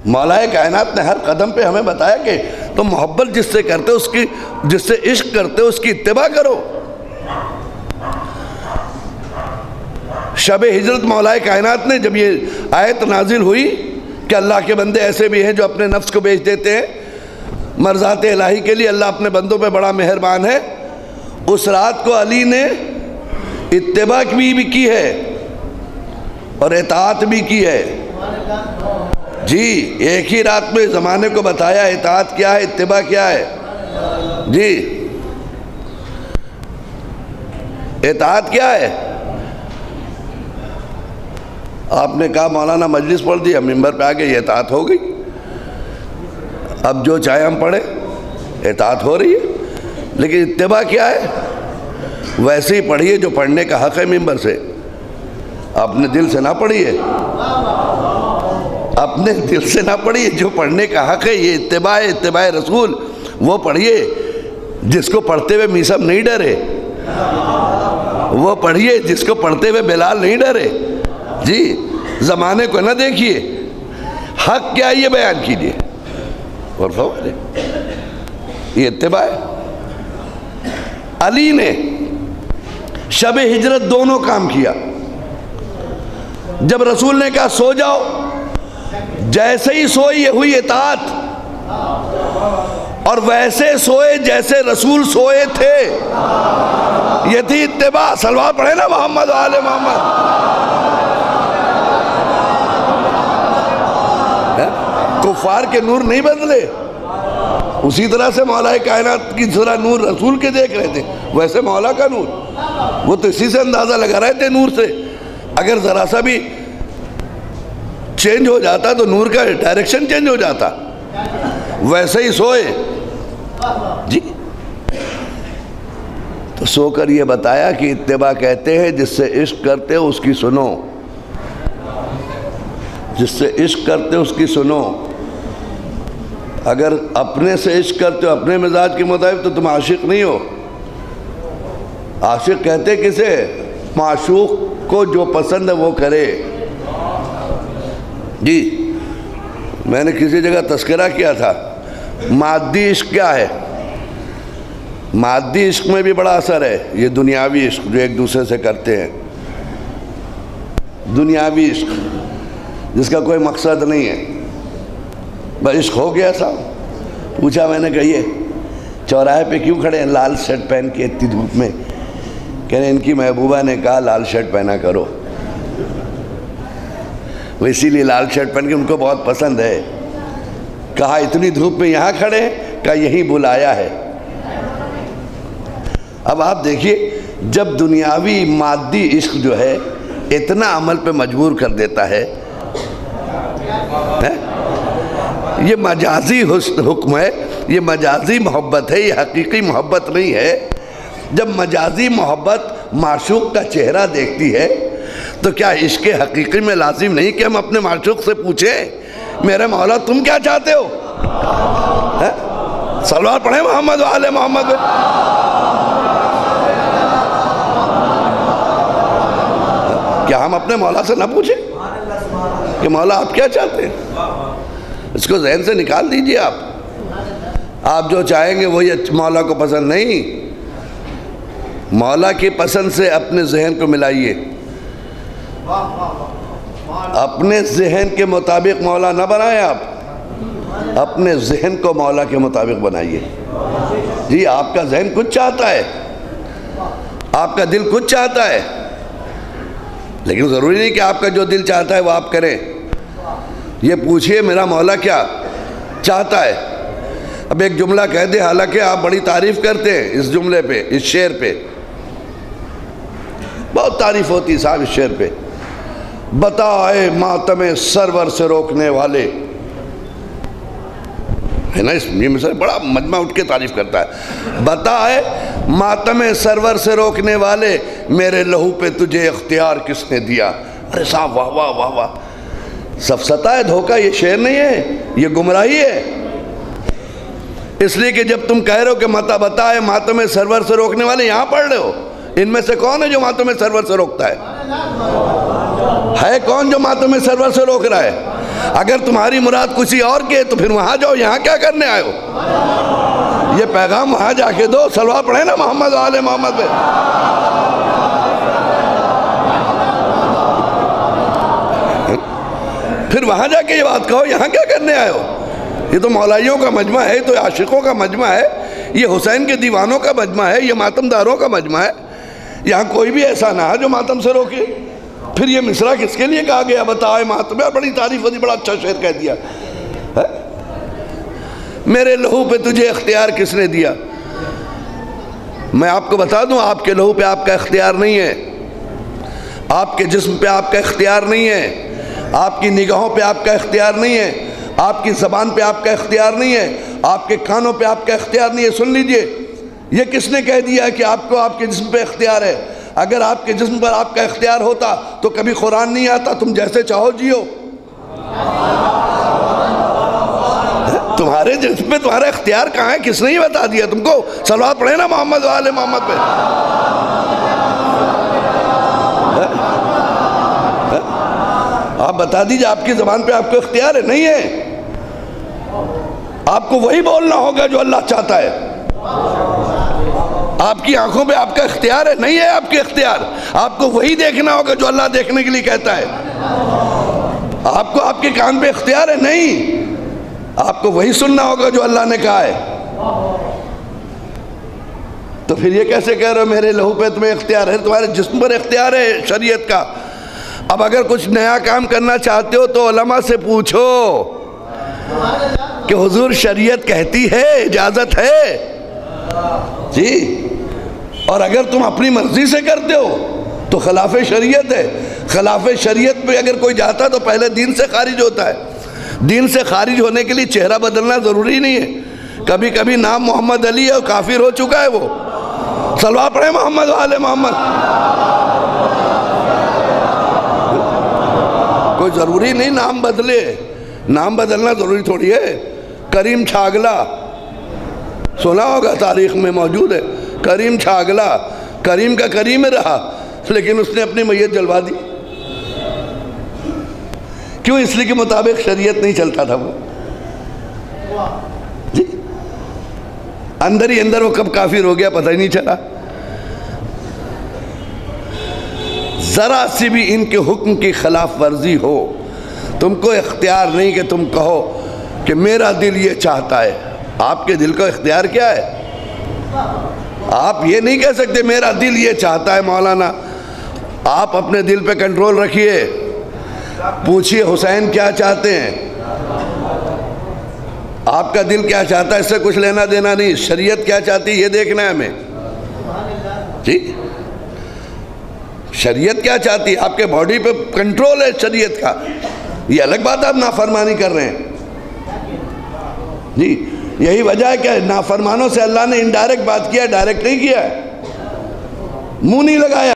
مولا کائنات نے ہر قدم پہ ہمیں بتایا کہ تم محبت جس سے کرتے ہو، جس سے عشق کرتے ہو، اس کی اتباع کرو۔ شب ہجرت مولا کائنات نے جب یہ آیت نازل ہوئی کہ اللہ کے بندے ایسے بھی ہیں جو اپنے نفس کو بیچ دیتے ہیں مرضات الہی کے لیے، اللہ اپنے بندوں پہ بڑا مہربان ہے، اس رات کو علی نے اتباع بھی کی ہے اور اطاعت بھی کی ہے۔ جی ایک ہی رات میں زمانے کو بتایا اطاعت کیا ہے، اتباع کیا ہے۔ جی اطاعت کیا ہے؟ آپ نے کہا مولانا مجلس پڑھ دی، ہم ممبر پہ آگے، یہ اطاعت ہو گئی، اب جو چاہے ہم پڑھیں، اطاعت ہو رہی ہے۔ لیکن اتباع کیا ہے؟ ویسے ہی پڑھیے جو پڑھنے کا حق ہے ممبر سے، اپنے دل سے نہ پڑھیے، اپنے دل سے نہ پڑھیے، جو پڑھنے کا حق ہے یہ اتباع رسول، وہ پڑھیے جس کو پڑھتے ہوئے میثم نہیں ڈرے، وہ پڑھیے جس کو پڑھتے ہوئے بلال نہیں ڈرے۔ جی زمانے کو نہ دیکھیے، حق کیا یہ بیان کیجیے اور فوارے، یہ اتباع ہے۔ علی نے شب ہجرت دونوں کام کیا۔ جب رسول نے کہا سو جاؤ، جیسے ہی سوئے یہ ہوئی اطاعت، اور ویسے سوئے جیسے رسول سوئے تھے، یہ تھی اتباع۔ صلوات پڑھے نا محمد و آل محمد۔ کفار کے نور نہیں بدلے، اسی طرح سے مولا کائنات کی طرح نور رسول کے دیکھ رہے تھے، ویسے مولا کا نور، وہ تو اسی سے اندازہ لگا رہے تھے نور سے۔ اگر ذرا سا بھی چینج ہو جاتا تو نور کا ڈائریکشن چینج ہو جاتا، ویسے ہی سوئے۔ جی تو سو کر یہ بتایا کہ اتباع کہتے ہیں جس سے عشق کرتے ہو اس کی سنو، جس سے عشق کرتے ہو اس کی سنو۔ اگر اپنے سے عشق کرتے ہو اپنے مزاج کے مطابق تو تم عاشق نہیں ہو۔ عاشق کہتے کسے؟ معشوق کو جو پسند ہے وہ کرے۔ جی میں نے کسی جگہ تذکرہ کیا تھا، مادی عشق کیا ہے؟ مادی عشق میں بھی بڑا اثر ہے، یہ دنیاوی عشق جو ایک دوسرے سے کرتے ہیں، دنیاوی عشق جس کا کوئی مقصد نہیں ہے، بس عشق ہو گیا صاحب۔ پوچھا میں نے کہ یہ چوراہے پہ کیوں کھڑے ہیں لال شرٹ پہن کے اتنی دھوپ میں؟ کہنے ان کی محبوبہ نے کہا لال شرٹ پہنا کرو، وہ اسی لیے لال شرٹ پہن کے ان کو بہت پسند ہے۔ کہا اتنی دھوپ میں یہاں کھڑے ہیں؟ کہا یہی بلایا ہے۔ اب آپ دیکھیے جب دنیاوی مادی عشق جو ہے اتنا عمل پہ مجبور کر دیتا ہے، یہ مجازی حکم ہے، یہ مجازی محبت ہے، یہ حقیقی محبت نہیں ہے۔ جب مجازی محبت معشوق کا چہرہ دیکھتی ہے تو کیا عشق حقیقی میں لازم نہیں کہ ہم اپنے معشوق سے پوچھیں میرے مولا تم کیا چاہتے ہو؟ صلوات پڑھیں محمد و آل محمد۔ کیا ہم اپنے مولا سے نہ پوچھیں کہ مولا آپ کیا چاہتے ہیں؟ اس کو ذہن سے نکال دیجئے۔ آپ جو چاہیں گے وہی مولا کو پسند نہیں، مولا کی پسند سے اپنے ذہن کو ملائیے، اپنے ذہن کے مطابق مولا نہ بنائیں، آپ اپنے ذہن کو مولا کے مطابق بنائیے۔ جی آپ کا ذہن کچھ چاہتا ہے، آپ کا دل کچھ چاہتا ہے، لیکن ضروری نہیں کہ آپ کا جو دل چاہتا ہے وہ آپ کریں۔ یہ پوچھئے میرا مولا کیا چاہتا ہے۔ اب ایک جملہ کہہ دے حالانکہ آپ بڑی تعریف کرتے ہیں اس جملے پہ، اس شعر پہ بہت تعریف ہوتی ہے صاحب اس شعر پہ۔ بتا اے ماتم سرور سے روکنے والے، ہے نا، اس میں بڑا مجمع اٹھ کے تعریف کرتا ہے۔ بتا اے ماتم سرور سے روکنے والے، میرے لہو پہ تجھے اختیار کس نے دیا؟ ارے صاحب واہ واہ واہ واہ، سفسطہ ہے، دھوکہ، یہ شعر نہیں ہے، یہ گمراہی ہے۔ اس لیے کہ جب تم کہہ رہے ہو کہ بتا اے ماتم سرور سے روکنے والے، یہاں پڑھ رہے ہو، ان میں سے کون ہے جو ماتم سرور سے روکتا ہے کون جو ماتم سرور سے روک رہا ہے؟ اگر تمہاری مراد کسی اور کی ہے تو پھر وہاں جاؤ، یہاں کیا کرنے آئے ہو؟ یہ پیغام وہاں جا کے دو، صلوات پڑھیں نا محمد و آل محمد پہ۔ پھر وہاں جا کے یہ بات کہو، یہاں کیا کرنے آئے ہو؟ یہ تو مولائیوں کا مجمع ہے، یہ تو عاشقوں کا مجمع ہے، یہ حسین کے دیوانوں کا مجمع ہے، یہ ماتم داروں کا مجمع ہے۔ یہاں کوئی بھی ایسا نہ ہے جو ماتم سے روکے۔ پھر یہ مصرع کس کے لیے کہا گیا؟ بتاؤ ماتم، بڑی تعریف ہوتی، بڑا اچھا شعر کہہ دیا۔ میرے لہو پہ تجھے اختیار کس نے دیا؟ میں آپ کو بتا دوں، آپ کے لہو پہ آپ کا اختیار نہیں ہے، آپ کے جسم پہ آپ کا اختیار نہیں ہے، آپ کی نگاہوں پہ آپ کا اختیار نہیں ہے، آپ کی زبان پہ آپ کا اختیار نہیں ہے، آپ کے کانوں پہ آپ کا اختیار نہیں ہے۔ سن لیجئے، یہ کس نے کہہ دیا کہ آپ کو آپ کے جسم پہ اختیار ہے؟ اگر آپ کے جسم پر آپ کا اختیار ہوتا تو کبھی قرآن نہیں آتا، تم جیسے چاہو جیو۔ تمہارے جسم پہ تمہارا اختیار کہاں ہے؟ کس نے یہ بتا دیا تم کو؟ صلوات پڑھیں نا محمد و آل محمد پہ۔ آپ بتا دیجئے، آپ کی زبان پہ آپ کو اختیار ہے؟ نہیں ہے۔ آپ کو وہی بولنا ہوگا جو اللہ چاہتا ہے۔ آپ کی آنکھوں پہ آپ کا اختیار ہے؟ نہیں ہے آپ کے اختیار۔ آپ کو وہی دیکھنا ہوگا جو اللہ دیکھنے کے لیے کہتا ہے۔ آپ کو آپ کے کان پہ اختیار ہے؟ نہیں، آپ کو وہی سننا ہوگا جو اللہ نے کہا ہے۔ تو پھر یہ کیسے کہہ رہے ہو میرے لہو پہ تمہیں اختیار ہے؟ تمہارے جسم پر اختیار ہے شریعت کا۔ اب اگر کچھ نیا کام کرنا چاہتے ہو تو علماء سے پوچھو کہ حضور شریعت کہتی ہے، اجازت ہے جی، اور اگر تم اپنی مرضی سے کرتے ہو تو خلاف شریعت ہے۔ خلاف شریعت پہ اگر کوئی جاتا تو پہلے دین سے خارج ہوتا ہے۔ دین سے خارج ہونے کے لیے چہرہ بدلنا ضروری نہیں ہے۔ کبھی کبھی نام محمد علی ہے اور کافر ہو چکا ہے وہ۔ صلوات پڑھیں محمد و آل محمد۔ کوئی ضروری نہیں نام بدلے، نام بدلنا ضروری تھوڑی ہے۔ کریم چھاگلا سنا ہوگا، تاریخ میں موجود ہے۔ کریم چھاگلا کریم کا کریم رہا، لیکن اس نے اپنی میت جلوا دی۔ کیوں؟ اس لیے کے مطابق شریعت نہیں چلتا تھا وہ جی۔ اندر ہی اندر وہ کب کافر ہو گیا پتہ ہی نہیں چلا۔ ذرا سی بھی ان کے حکم کی خلاف ورزی ہو، تم کو اختیار نہیں کہ تم کہو کہ میرا دل یہ چاہتا ہے۔ آپ کے دل کا اختیار کیا ہے؟ آپ یہ نہیں کہہ سکتے میرا دل یہ چاہتا ہے مولانا۔ آپ اپنے دل پہ کنٹرول رکھیے، پوچھئے حسین کیا چاہتے ہیں، آپ کا دل کیا چاہتا ہے اس سے کچھ لینا دینا نہیں، شریعت کیا چاہتی ہے یہ دیکھنا ہے ہمیں جی۔ شریعت کیا چاہتی ہے؟ آپ کے باڈی پہ کنٹرول ہے شریعت کا، یہ الگ بات آپ نافرمانی کر رہے ہیں جی۔ یہی وجہ ہے کہ نافرمانوں سے اللہ نے انڈائریکٹ بات کیا، ڈائریکٹ نہیں کیا، منہ نہیں لگایا۔